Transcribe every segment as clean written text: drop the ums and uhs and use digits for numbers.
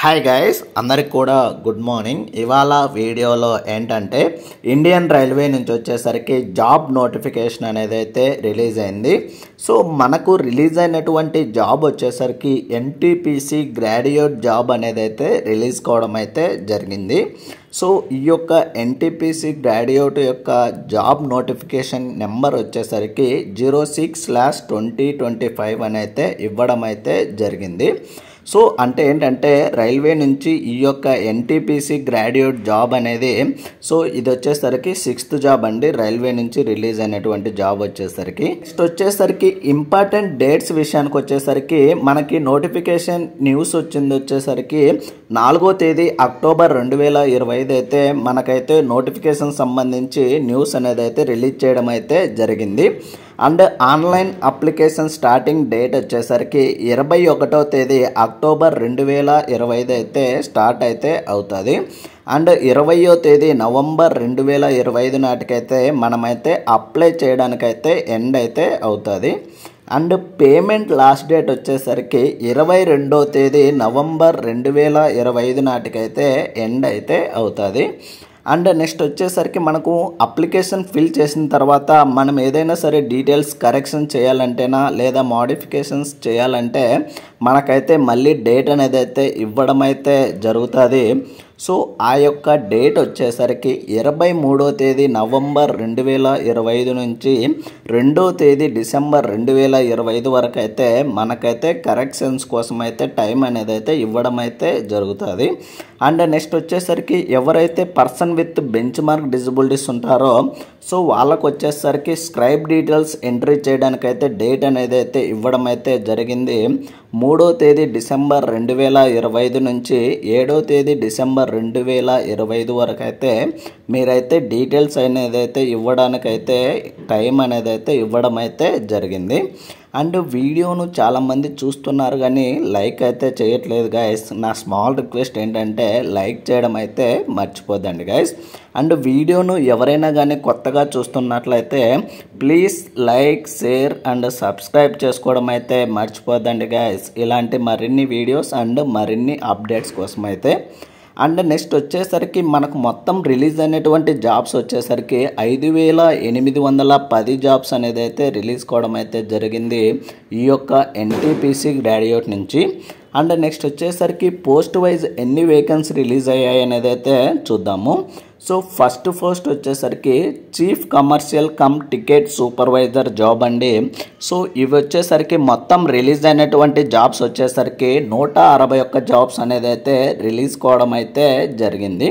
Hi guys, అందరికి కూడా good morning. ఇవాళ వీడియోలో ఏంటంటే ఇండియన్ రైల్వే నుంచి వచ్చేసరికి జాబ్ నోటిఫికేషన్ అనేది అయితే రిలీజ్ అయింది. సో మనకు రిలీజ్ అయినటువంటి జాబ్ వచ్చేసరికి ఎన్టీపీసీ గ్రాడ్యుయేట్ జాబ్ అనేది అయితే రిలీజ్ కావడం అయితే జరిగింది. సో ఈ యొక్క ఎన్టీపీసీ గ్రాడ్యుయేట్ యొక్క జాబ్ నోటిఫికేషన్ నెంబర్ వచ్చేసరికి 06/2025 అని అయితే ఇవ్వడం అయితే జరిగింది. సో అంటే ఏంటంటే రైల్వే నుంచి ఈ యొక్క ఎన్టీపీసీ గ్రాడ్యుయేట్ జాబ్ అనేది సో ఇది వచ్చేసరికి 6th జాబ్ అండి. రైల్వే నుంచి రిలీజ్ అయినటువంటి జాబ్ వచ్చేసరికి నెక్స్ట్ వచ్చేసరికి ఇంపార్టెంట్ డేట్స్ విషయానికి వచ్చేసరికి మనకి నోటిఫికేషన్ న్యూస్ వచ్చింది వచ్చేసరికి 4వ తేదీ అక్టోబర్ 2025 అయితే మనకైతే నోటిఫికేషన్ సంబంధించి న్యూస్ అనేది అయితే రిలీజ్ చేయడం అయితే జరిగింది. And online application starting date వచ్చేసరికి 21వ తేదీ అక్టోబర్ 2025 అయితే స్టార్ట్ అయితే అవుతుంది. అండ్ 20వ తేదీ నవంబర్ 2025 నాటికైతే మనమైతే అప్లై చేయడానికైతే ఎండ్ అయితే అవుతుంది. అండ్ పేమెంట్ లాస్ట్ డేట్ వచ్చేసరికి 22వ తేదీ నవంబర్ 2025 నాటికైతే ఎండ్ అయితే అవుతుంది. అండ్ నెక్స్ట్ వచ్చేసరికి మనకు అప్లికేషన్ ఫిల్ చేసిన తర్వాత మనం ఏదైనా సరే డీటెయిల్స్ కరెక్షన్ చేయాలంటేనా లేదా మోడిఫికేషన్స్ చేయాలంటే మనకైతే మళ్ళీ డేట్ అనేది అయితే ఇవ్వడం అయితే జరుగుతుంది. సో ఆ యొక్క డేట్ వచ్చేసరికి 23వ తేదీ నవంబర్ 2025 నుంచి 2వ తేదీ డిసెంబర్ 2025 వరకు అయితే మనకైతే కరెక్షన్స్ కోసం అయితే టైం అనేది అయితే ఇవ్వడం అయితే జరుగుతుంది. అండ్ నెక్స్ట్ వచ్చేసరికి ఎవరైతే person with bench mark disabilities ఉంటారో సో వాళ్ళకు వచ్చేసరికి స్క్రైబ్ డీటెయిల్స్ ఎంట్రీ చేయడానికైతే డేట్ అనేది అయితే ఇవ్వడం అయితే జరిగింది. 3వ తేదీ డిసెంబర్ 2025 నుంచి 7వ తేదీ డిసెంబర్ 2025 వరకు అయితే మీరైతే డీటెయిల్స్ అనేది అయితే ఇవ్వడానికైతే టైం అనేది అయితే ఇవ్వడం అయితే జరిగింది. అండ్ వీడియోను చాలామంది చూస్తున్నారు కానీ లైక్ అయితే చేయట్లేదు గైస్. నా స్మాల్ రిక్వెస్ట్ ఏంటంటే లైక్ చేయడం అయితే మర్చిపోద్దండి గైస్. అండ్ వీడియోను ఎవరైనా కానీ కొత్తగా చూస్తున్నట్లయితే please like, share and subscribe చేసుకోవడం అయితే మర్చిపోద్దండి గైస్. ఇలాంటి మరిన్ని వీడియోస్ అండ్ మరిన్ని అప్డేట్స్ కోసం అయితే. అండ్ నెక్స్ట్ వచ్చేసరికి మనకు మొత్తం రిలీజ్ అయినటువంటి జాబ్స్ వచ్చేసరికి 5810 జాబ్స్ అనేది అయితే రిలీజ్ కావడం అయితే జరిగింది ఈ యొక్క ఎన్టీపీసీ గ్రాడ్యుయేట్ నుంచి. అండ్ నెక్స్ట్ వచ్చేసరికి పోస్ట్ వైజ్ ఎన్ని వేకెన్సీ రిలీజ్ అయ్యాయి అనేది అయితే చూద్దాము. సో ఫస్ట్ పోస్ట్ వచ్చేసరికి chief commercial come ticket supervisor job అండి. సో ఇవి వచ్చేసరికి మొత్తం రిలీజ్ అయినటువంటి జాబ్స్ వచ్చేసరికి 161 జాబ్స్ అనేది అయితే రిలీజ్ కావడం అయితే జరిగింది.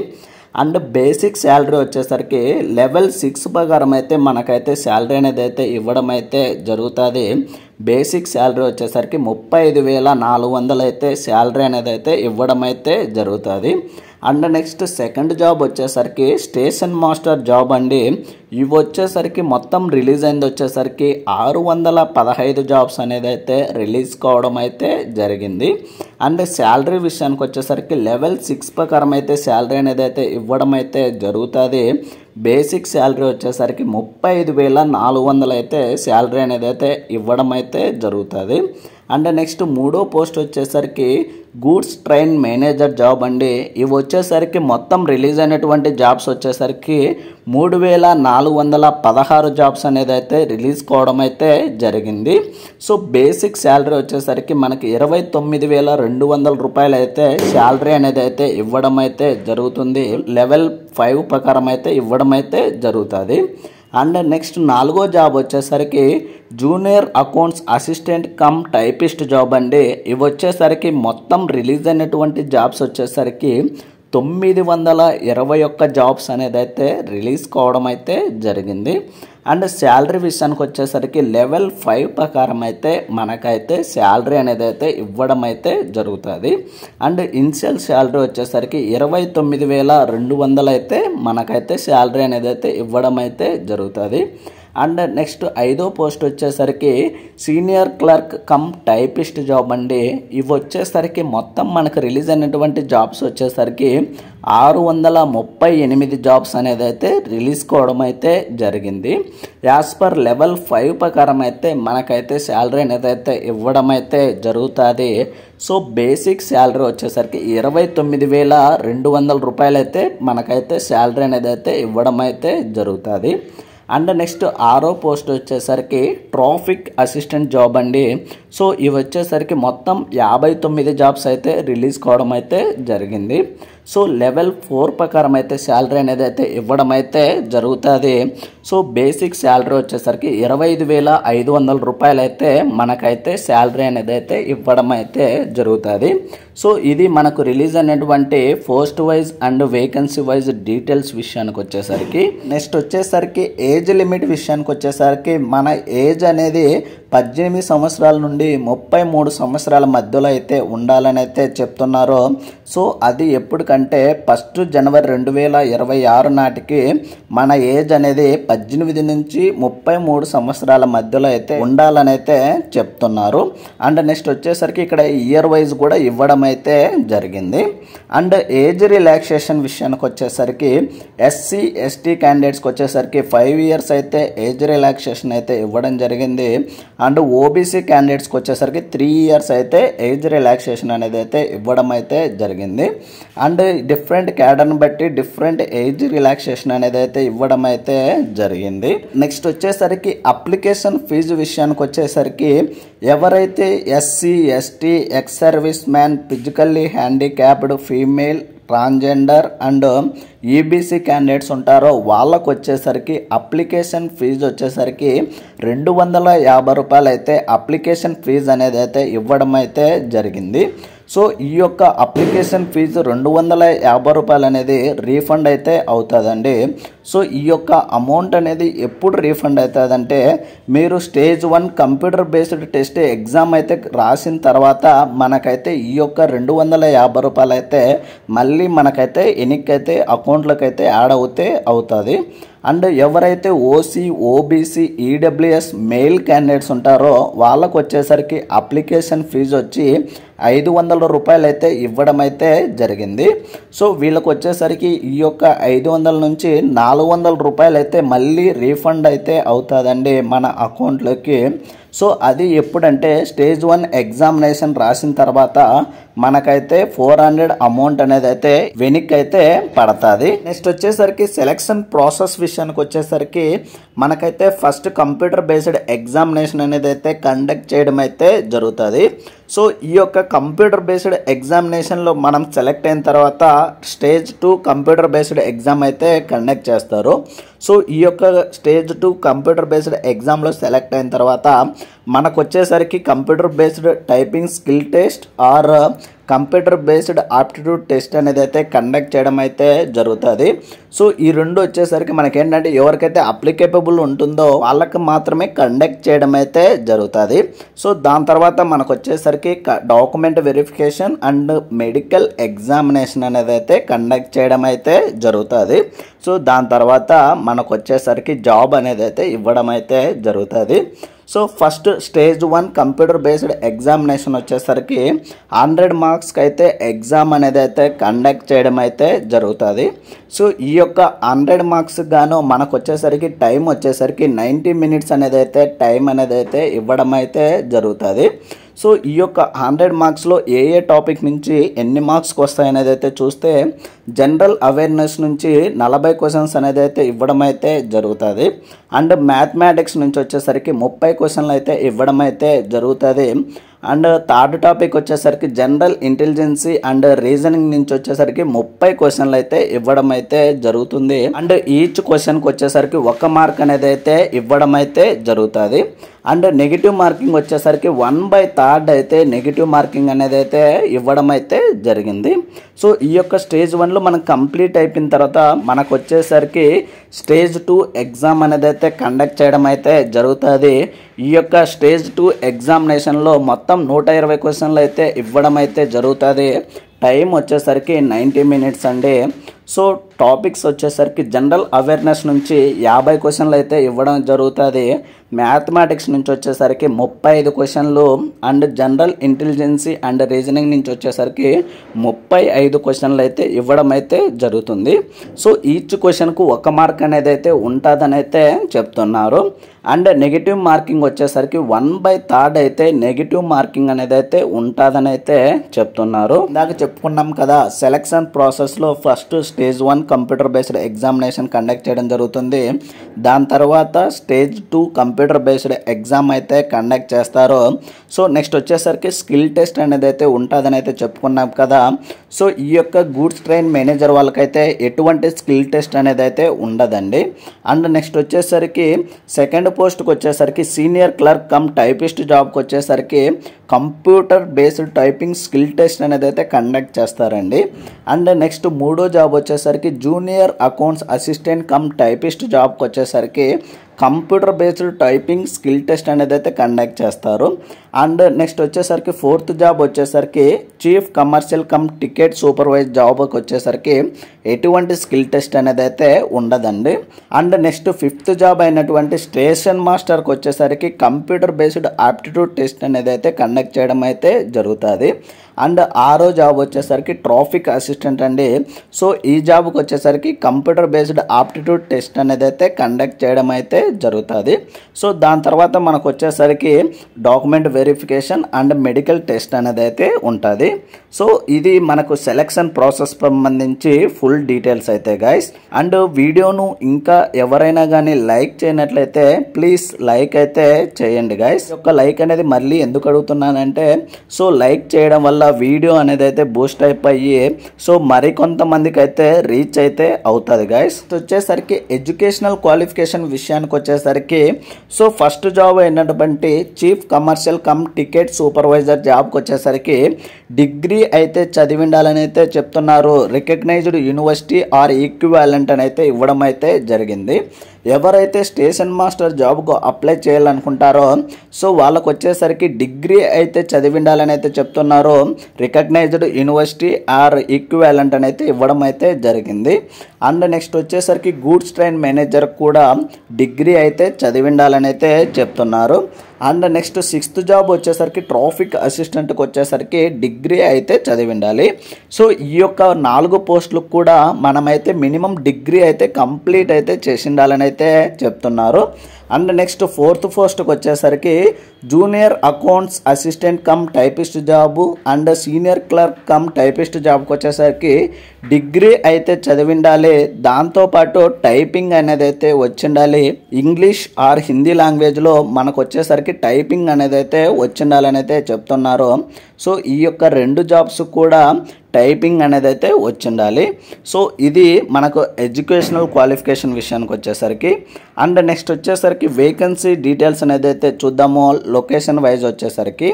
అండ్ బేసిక్ శాలరీ వచ్చేసరికి లెవెల్ 6 ప్రకారం అయితే మనకైతే శాలరీ అనేది అయితే ఇవ్వడం అయితే జరుగుతుంది. బేసిక్ శాలరీ వచ్చేసరికి 35,400 అయితే శాలరీ అనేది అయితే ఇవ్వడం అయితే జరుగుతుంది. అండ్ నెక్స్ట్ సెకండ్ జాబ్ వచ్చేసరికి స్టేషన్ మాస్టర్ జాబ్ అండి. ఇవి వచ్చేసరికి మొత్తం రిలీజ్ అయింది వచ్చేసరికి 615 జాబ్స్ అనేది అయితే రిలీజ్ కావడం అయితే జరిగింది. అండ్ శాలరీ విషయానికి వచ్చేసరికి లెవెల్ 6 ప్రకారం అయితే శాలరీ అనేది అయితే ఇవ్వడం అయితే జరుగుతుంది. బేసిక్ శాలరీ వచ్చేసరికి 35,400 అయితే శాలరీ అనేది అయితే ఇవ్వడం అయితే జరుగుతుంది. అండ్ నెక్స్ట్ మూడో పోస్ట్ వచ్చేసరికి గూడ్స్ ట్రైన్ మేనేజర్ జాబ్ అండి. ఇవి వచ్చేసరికి మొత్తం రిలీజ్ అయినటువంటి జాబ్స్ వచ్చేసరికి 3416 జాబ్స్ అనేది అయితే రిలీజ్ కావడం అయితే జరిగింది. సో బేసిక్ శాలరీ వచ్చేసరికి మనకి 29,200 రూపాయలు అయితే శాలరీ అనేది అయితే ఇవ్వడం అయితే జరుగుతుంది. లెవెల్ 5 ప్రకారం అయితే ఇవ్వడం అయితే జరుగుతుంది. అండ్ నెక్స్ట్ 4వ జాబ్ వచ్చేసరికి junior accounts assistant cum typist job అండి. ఇవి వచ్చేసరికి మొత్తం రిలీజ్ అయినటువంటి జాబ్స్ వచ్చేసరికి 921 జాబ్స్ అనేది అయితే రిలీజ్ కావడం అయితే జరిగింది. అండ్ శాలరీ విషయానికి వచ్చేసరికి లెవెల్ 5 ప్రకారం అయితే మనకైతే శాలరీ అనేది అయితే ఇవ్వడం అయితే జరుగుతుంది. అండ్ ఇనిషియల్ శాలరీ వచ్చేసరికి 29,200 అయితే మనకైతే శాలరీ అనేది అయితే ఇవ్వడం అయితే జరుగుతుంది. అండ్ నెక్స్ట్ 5వ పోస్ట్ వచ్చేసరికి senior clerk cum typist job అండి. ఇవి వచ్చేసరికి మొత్తం మనకు రిలీజ్ అయినటువంటి జాబ్స్ వచ్చేసరికి 638 జాబ్స్ అనేది అయితే రిలీజ్ కావడం అయితే జరిగింది. యాజ్ పర్ లెవెల్ 5 ప్రకారం అయితే మనకైతే శాలరీ అనేది అయితే ఇవ్వడం అయితే జరుగుతుంది. సో బేసిక్ శాలరీ వచ్చేసరికి 29,200 రూపాయలు అయితే మనకైతే శాలరీ అనేది అయితే ఇవ్వడం అయితే జరుగుతుంది. అండ్ నెక్స్ట్ 6వ పోస్ట్ వచ్చేసరికి ట్రాఫిక్ అసిస్టెంట్ జాబ్ అండి. సో ఇవి వచ్చేసరికి మొత్తం 59 జాబ్స్ అయితే రిలీజ్ కావడం అయితే జరిగింది. సో లెవెల్ 4 ప్రకారం అయితే శాలరీ అనేది అయితే ఇవ్వడం అయితే జరుగుతుంది. సో బేసిక్ శాలరీ వచ్చేసరికి 25,500 రూపాయలు అయితే మనకైతే శాలరీ అనేది అయితే ఇవ్వడం అయితే జరుగుతుంది. సో ఇది మనకు రిలీజ్ అయినటువంటి post wise and vacancy wise details విషయానికి వచ్చేసరికి నెక్స్ట్ వచ్చేసరికి ఏజ్ లిమిట్ విషయానికి వచ్చేసరికి మన ఏజ్ అనేది 18 సంవత్సరాల నుండి 33 సంవత్సరాల మధ్యలో అయితే ఉండాలని అయితే చెప్తున్నారు. సో అది ఎప్పటికంటే 1 జనవరి 2026 నాటికి మన ఏజ్ అనేది 18 నుంచి 33 సంవత్సరాల మధ్యలో అయితే ఉండాలని అయితే చెప్తున్నారు. అండ్ నెక్స్ట్ వచ్చేసరికి ఇక్కడ ఇయర్ వైజ్ కూడా ఇవ్వడం అయితే జరిగింది. అండ్ ఏజ్ రిలాక్సేషన్ విషయానికి వచ్చేసరికి ఎస్సీ ఎస్టీ క్యాండిడేట్స్కి వచ్చేసరికి 5 ఇయర్స్ అయితే ఏజ్ రిలాక్సేషన్ అయితే ఇవ్వడం జరిగింది. అండ్ ఓబీసీ క్యాండిడేట్స్కి వచ్చేసరికి 3 ఇయర్స్ అయితే ఏజ్ రిలాక్సేషన్ అనేది అయితే ఇవ్వడం అయితే జరిగింది. అండ్ డిఫరెంట్ క్యాడర్ని బట్టి డిఫరెంట్ ఏజ్ రిలాక్సేషన్ అనేది అయితే ఇవ్వడం అయితే జరిగింది. నెక్స్ట్ వచ్చేసరికి అప్లికేషన్ ఫీజు విషయానికి వచ్చేసరికి ఎవరైతే SC ST ex service man physically handicapped female transgender and EBC candidates ఉంటారో వాళ్ళకు వచ్చేసరికి అప్లికేషన్ ఫీజు వచ్చేసరికి 250 రూపాయలు అయితే అప్లికేషన్ ఫీజు అనేది అయితే ఇవ్వడం అయితే జరిగింది. సో ఈ యొక్క అప్లికేషన్ ఫీజు 250 రూపాయలు అనేది రీఫండ్ అయితే అవుతుందండి. సో ఈ యొక్క అమౌంట్ అనేది ఎప్పుడు రీఫండ్ అవుతుందంటే మీరు stage 1 computer based test exam అయితే రాసిన తర్వాత మనకైతే ఈ యొక్క 250 రూపాయలు అయితే మళ్ళీ మనకైతే ఎనికైతే అకౌంట్లోకి అయితే యాడ్ అవుతుంది. అండ్ ఎవరైతే OC OBC EWS mail candidates ఉంటారో వాళ్ళకు వచ్చేసరికి అప్లికేషన్ ఫీజు వచ్చి 500 రూపాయలు అయితే ఇవ్వడం అయితే జరిగింది. సో వీళ్ళకి వచ్చేసరికి ఈ యొక్క 500 నుంచి 400 రూపాయలు అయితే మళ్ళీ రీఫండ్ అయితే అవుతుందండి మన అకౌంట్లోకి. సో అది ఎప్పుడంటే స్టేజ్ 1 ఎగ్జామినేషన్ రాసిన తర్వాత మనకైతే 400 అమౌంట్ అనేది అయితే వెనక్కి అయితే పడుతుంది. నెక్స్ట్ వచ్చేసరికి సెలక్షన్ ప్రాసెస్ విషయానికి వచ్చేసరికి మనకైతే ఫస్ట్ కంప్యూటర్ బేస్డ్ ఎగ్జామినేషన్ అనేది అయితే కండక్ట్ చేయడం అయితే జరుగుతుంది. సో ఈ యొక్క కంప్యూటర్ బేస్డ్ ఎగ్జామినేషన్లో మనం సెలెక్ట్ అయిన తర్వాత స్టేజ్ 2 కంప్యూటర్ బేస్డ్ ఎగ్జామ్ అయితే కండక్ట్ చేస్తారు. సో ఈ యొక్క స్టేజ్ 2 కంప్యూటర్ బేస్డ్ ఎగ్జామ్లో సెలెక్ట్ అయిన తర్వాత మనకు వచ్చేసరికి computer based typing skill test or computer based aptitude test అనేది అయితే కండక్ట్ చేయడం అయితే జరుగుతుంది. సో ఈ రెండు వచ్చేసరికి మనకి ఏంటంటే ఎవరికైతే అప్లికేబుల్ ఉంటుందో వాళ్ళకి మాత్రమే కండక్ట్ చేయడం అయితే జరుగుతుంది. సో దాని తర్వాత మనకు వచ్చేసరికి document verification and medical examination అనేది అయితే కండక్ట్ చేయడం అయితే జరుగుతుంది. సో దాని తర్వాత మనకు వచ్చేసరికి జాబ్ అనేది అయితే ఇవ్వడం అయితే జరుగుతుంది. So first stage 1 computer based examination వచ్చేసరికి 100 మార్క్స్కి అయితే ఎగ్జామ్ అనేది అయితే కండక్ట్ చేయడం అయితే జరుగుతుంది. సో ఈ యొక్క 100 మార్క్స్ గాను మనకు వచ్చేసరికి టైం వచ్చేసరికి 90 మినిట్స్ అనేది అయితే టైం అనేది అయితే ఇవ్వడం అయితే జరుగుతుంది. సో ఈ యొక్క 100 మార్క్స్లో ఏ టాపిక్ నుంచి ఎన్ని మార్క్స్కి వస్తాయనేది అయితే చూస్తే జనరల్ అవేర్నెస్ నుంచి 40 క్వశ్చన్స్ అనేది అయితే ఇవ్వడం అయితే జరుగుతుంది. అండ్ మ్యాథమెటిక్స్ నుంచి వచ్చేసరికి 30 క్వశ్చన్లు అయితే ఇవ్వడం అయితే జరుగుతుంది. అండ్ థర్డ్ టాపిక్ వచ్చేసరికి జనరల్ ఇంటెలిజెన్సీ అండ్ రీజనింగ్ నుంచి వచ్చేసరికి 30 క్వశ్చన్లు అయితే ఇవ్వడం అయితే జరుగుతుంది. అండ్ ఈచ్ క్వశ్చన్కి వచ్చేసరికి 1 మార్క్ అనేది అయితే ఇవ్వడం అయితే జరుగుతుంది. అండ్ నెగిటివ్ మార్కింగ్ వచ్చేసరికి 1/3 అయితే నెగిటివ్ మార్కింగ్ అనేది అయితే ఇవ్వడం అయితే జరిగింది. సో ఈ యొక్క స్టేజ్ 1లో మనం కంప్లీట్ అయిపోయిన తర్వాత మనకు వచ్చేసరికి స్టేజ్ 2 ఎగ్జామ్ అనేది అయితే కండక్ట్ చేయడం అయితే జరుగుతుంది. ఈ యొక్క స్టేజ్ 2 ఎగ్జామినేషన్లో మొత్తం 120 క్వశ్చన్లు అయితే ఇవ్వడం అయితే జరుగుతుంది. టైం వచ్చేసరికి 90 మినిట్స్ అండి. సో టాపిక్స్ వచ్చేసరికి జనరల్ అవేర్నెస్ నుంచి 50 క్వశ్చన్లు అయితే ఇవ్వడం జరుగుతుంది. మ్యాథమెటిక్స్ నుంచి వచ్చేసరికి 35 క్వశ్చన్లు అండ్ జనరల్ ఇంటెలిజెన్సీ అండ్ రీజనింగ్ నుంచి వచ్చేసరికి 35 క్వశ్చన్లు అయితే ఇవ్వడం అయితే జరుగుతుంది. సో ఈచ్ క్వశ్చన్కు 1 మార్క్ అనేది అయితే ఉంటుందని అయితే చెప్తున్నారు. అండ్ నెగిటివ్ మార్కింగ్ వచ్చేసరికి 1/3 అయితే నెగిటివ్ మార్కింగ్ అనేది అయితే ఉంటుందని అయితే చెప్తున్నారు. ఇందాక చెప్పుకున్నాం కదా, సెలక్షన్ ప్రాసెస్లో first stage 1 computer based examination conduct చేయడం జరుగుతుంది. దాని తర్వాత స్టేజ్ 2 కంప్యూటర్ బేస్డ్ ఎగ్జామ్ అయితే కండక్ట్ చేస్తారు. సో నెక్స్ట్ వచ్చేసరికి స్కిల్ టెస్ట్ అనేది అయితే ఉంటుందని అయితే చెప్పుకున్నాం కదా. సో ఈ యొక్క గూడ్స్ ట్రైన్ మేనేజర్ వాళ్ళకైతే ఎటువంటి స్కిల్ టెస్ట్ అనేది అయితే ఉండదండి. అండ్ నెక్స్ట్ వచ్చేసరికి సెకండ్ పోస్ట్కి వచ్చేసరికి సీనియర్ క్లర్క్ కమ్ టైపిస్ట్ జాబ్కి వచ్చేసరికి computer based typing skill test అనేది అయితే కండక్ట్ చేస్తారండి. అండ్ నెక్స్ట్ మూడో జాబ్ వచ్చేసరికి junior accounts assistant cum typist జాబ్కి వచ్చేసరికి computer based typing skill test అనేది అయితే కండక్ట్ చేస్తారు. అండ్ నెక్స్ట్ వచ్చేసరికి ఫోర్త్ జాబ్ వచ్చేసరికి chief commercial come ticket supervise జాబ్కి వచ్చేసరికి ఎటువంటి స్కిల్ టెస్ట్ అనేది అయితే ఉండదండి. అండ్ నెక్స్ట్ ఫిఫ్త్ జాబ్ అయినటువంటి స్టేషన్ మాస్టర్కి వచ్చేసరికి కంప్యూటర్ బేస్డ్ ఆప్టిట్యూడ్ టెస్ట్ అనేది అయితే కండక్ట్ చేయడం అయితే జరుగుతుంది. అండ్ ఆరో జాబ్ వచ్చేసరికి ట్రాఫిక్ అసిస్టెంట్ అండి. సో ఈ జాబ్కి వచ్చేసరికి కంప్యూటర్ బేస్డ్ ఆప్టిట్యూడ్ టెస్ట్ అనేది అయితే కండక్ట్ చేయడం అయితే జరుగుతుంది. సో దాని తర్వాత మనకు వచ్చేసరికి document verification and medical test అనేది అయితే ఉంటుంది. సో ఇది మనకు సెలక్షన్ ప్రాసెస్ సంబంధించి ఫుల్ డీటెయిల్స్ అయితే గైస్. అండ్ వీడియోను ఇంకా ఎవరైనా కానీ లైక్ చేయనట్లయితే ప్లీజ్ లైక్ అయితే చేయండి గైస్. ఒక లైక్ అనేది మళ్ళీ ఎందుకు అడుగుతున్నానంటే, సో లైక్ చేయడం వల్ల వీడియో అనేది అయితే బూస్ట్ అయిపోయి సో మరికొంతమందికి అయితే రీచ్ అయితే అవుతుంది గైస్. వచ్చేసరికి ఎడ్యుకేషనల్ క్వాలిఫికేషన్ విషయానికి వచ్చేసరికి సో ఫస్ట్ జాబ్ అయినటువంటి chief commercial come ticket supervisor జాబ్కి వచ్చేసరికి డిగ్రీ అయితే చదివి ఉండాలని అయితే చెప్తున్నారు. రికగ్నైజ్డ్ యూనివర్సిటీ ఆర్ ఈక్వివాలెంట్ అని అయితే ఇవ్వడం అయితే జరిగింది. ఎవరైతే స్టేషన్ మాస్టర్ జాబ్కు అప్లై చేయాలనుకుంటారో సో వాళ్ళకు వచ్చేసరికి డిగ్రీ అయితే చదివి ఉండాలని అయితే చెప్తున్నారు. రికగ్నైజ్డ్ యూనివర్సిటీ ఆర్ ఈక్వివాలెంట్ అని అయితే ఇవ్వడం అయితే జరిగింది. అండ్ నెక్స్ట్ వచ్చేసరికి గూడ్స్ ట్రైన్ మేనేజర్ కూడా డిగ్రీ అయితే చదివి ఉండాలని అయితే చెప్తున్నారు. అండ్ నెక్స్ట్ సిక్స్త్ జాబ్ వచ్చేసరికి ట్రాఫిక్ అసిస్టెంట్కి వచ్చేసరికి డిగ్రీ అయితే చదివి ఉండాలి. సో ఈ యొక్క 4 పోస్టులకు కూడా మనమైతే మినిమం డిగ్రీ అయితే కంప్లీట్ అయితే చేసి ఉండాలని అయితే చెప్తున్నారు. అండ్ నెక్స్ట్ ఫోర్త్ పోస్ట్కి వచ్చేసరికి junior accounts assistant cum typist job and senior clerk cum typist జాబ్కి వచ్చేసరికి డిగ్రీ అయితే చదివి ఉండాలి. దాంతోపాటు టైపింగ్ అనేది అయితే వచ్చిండాలి. ఇంగ్లీష్ ఆర్ హిందీ లాంగ్వేజ్లో మనకు వచ్చేసరికి టైపింగ్ అనేది అయితే వచ్చిండాలని అయితే చెప్తున్నారు. సో ఈ యొక్క 2 జాబ్స్ కూడా టైపింగ్ అనేది అయితే వచ్చిండాలి. సో ఇది మనకు ఎడ్యుకేషనల్ క్వాలిఫికేషన్ విషయానికి వచ్చేసరికి. అండ్ నెక్స్ట్ వచ్చేసరికి వేకెన్సీ డీటెయిల్స్ అనేది అయితే చూద్దాము. లొకేషన్ వైజ్ వచ్చేసరికి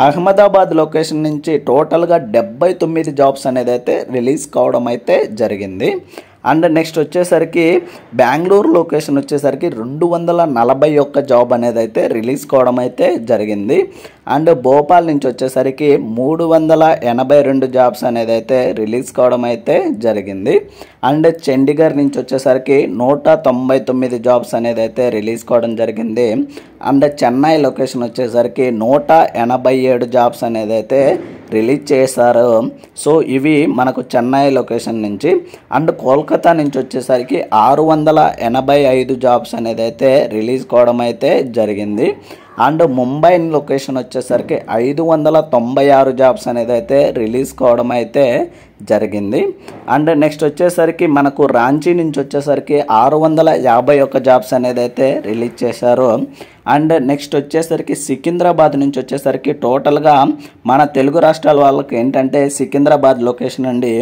అహ్మదాబాద్ లొకేషన్ నుంచి టోటల్గా 79 జాబ్స్ అనేది అయితే రిలీజ్ కావడం అయితే జరిగింది. అండ్ నెక్స్ట్ వచ్చేసరికి బెంగళూరు లొకేషన్ వచ్చేసరికి 241 జాబ్ అనేది అయితే రిలీజ్ కావడం అయితే జరిగింది. అండ్ భోపాల్ నుంచి వచ్చేసరికి 382 జాబ్స్ అనేది అయితే రిలీజ్ కావడం అయితే జరిగింది. అండ్ చండీగఢ్ నుంచి వచ్చేసరికి 199 జాబ్స్ అనేది అయితే రిలీజ్ కావడం జరిగింది. అండ్ చెన్నై లొకేషన్ వచ్చేసరికి 187 జాబ్స్ అనేది అయితే రిలీజ్ చేశారు. సో ఇవి మనకు చెన్నై లొకేషన్ నుంచి. అండ్ కోల్కతా నుంచి వచ్చేసరికి 685 జాబ్స్ అనేది అయితే రిలీజ్ కావడం అయితే జరిగింది. అండ్ ముంబై లొకేషన్ వచ్చేసరికి 596 జాబ్స్ అనేది అయితే రిలీజ్ కావడం అయితే జరిగింది. అండ్ నెక్స్ట్ వచ్చేసరికి మనకు రాంచీ నుంచి వచ్చేసరికి 651 జాబ్స్ అనేది అయితే రిలీజ్ చేశారు. అండ్ నెక్స్ట్ వచ్చేసరికి సికింద్రాబాద్ నుంచి వచ్చేసరికి టోటల్గా మన తెలుగు రాష్ట్రాల వాళ్ళకి ఏంటంటే సికింద్రాబాద్ లొకేషన్ అండి.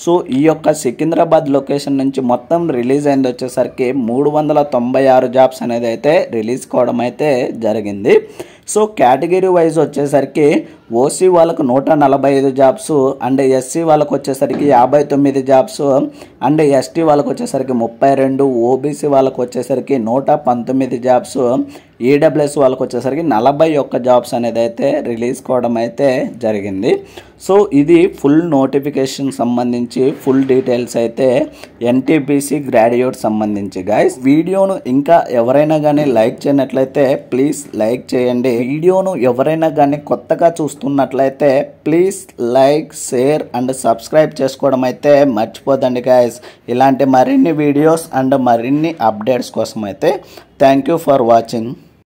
సో ఈ యొక్క సికింద్రాబాద్ లొకేషన్ నుంచి మొత్తం రిలీజ్ అయింది వచ్చేసరికి 396 జాబ్స్ అనేది అయితే రిలీజ్ కావడం అయితే జరిగింది. సో కేటగిరీ వైజ్ వచ్చేసరికి ఓసీ వాళ్ళకు 145 జాబ్స్ అండ్ ఎస్సీ వాళ్ళకు వచ్చేసరికి 59 జాబ్స్ అండ్ ఎస్టీ వాళ్ళకు వచ్చేసరికి 32, ఓబీసీ వాళ్ళకు వచ్చేసరికి 119 జాబ్స్, ఈడబ్ల్యూఎస్ వాళ్ళకి వచ్చేసరికి 41 జాబ్స్ అనేది అయితే రిలీజ్ కావడం అయితే జరిగింది. సో ఇది ఫుల్ నోటిఫికేషన్ సంబంధించి ఫుల్ డీటెయిల్స్ అయితే ఎన్టీపీసీ గ్రాడ్యుయేట్ సంబంధించి గైస్. వీడియోను ఇంకా ఎవరైనా కానీ లైక్ చేయనట్లయితే ప్లీజ్ లైక్ చేయండి. వీడియోను ఎవరైనా కానీ కొత్తగా చూస్తున్నట్లయితే please like, share and subscribe చేసుకోవడం అయితే మర్చిపోదండి గైస్. ఇలాంటి మరిన్ని వీడియోస్ అండ్ మరిన్ని అప్డేట్స్ కోసం అయితే థ్యాంక్ యూ ఫర్ వాచింగ్.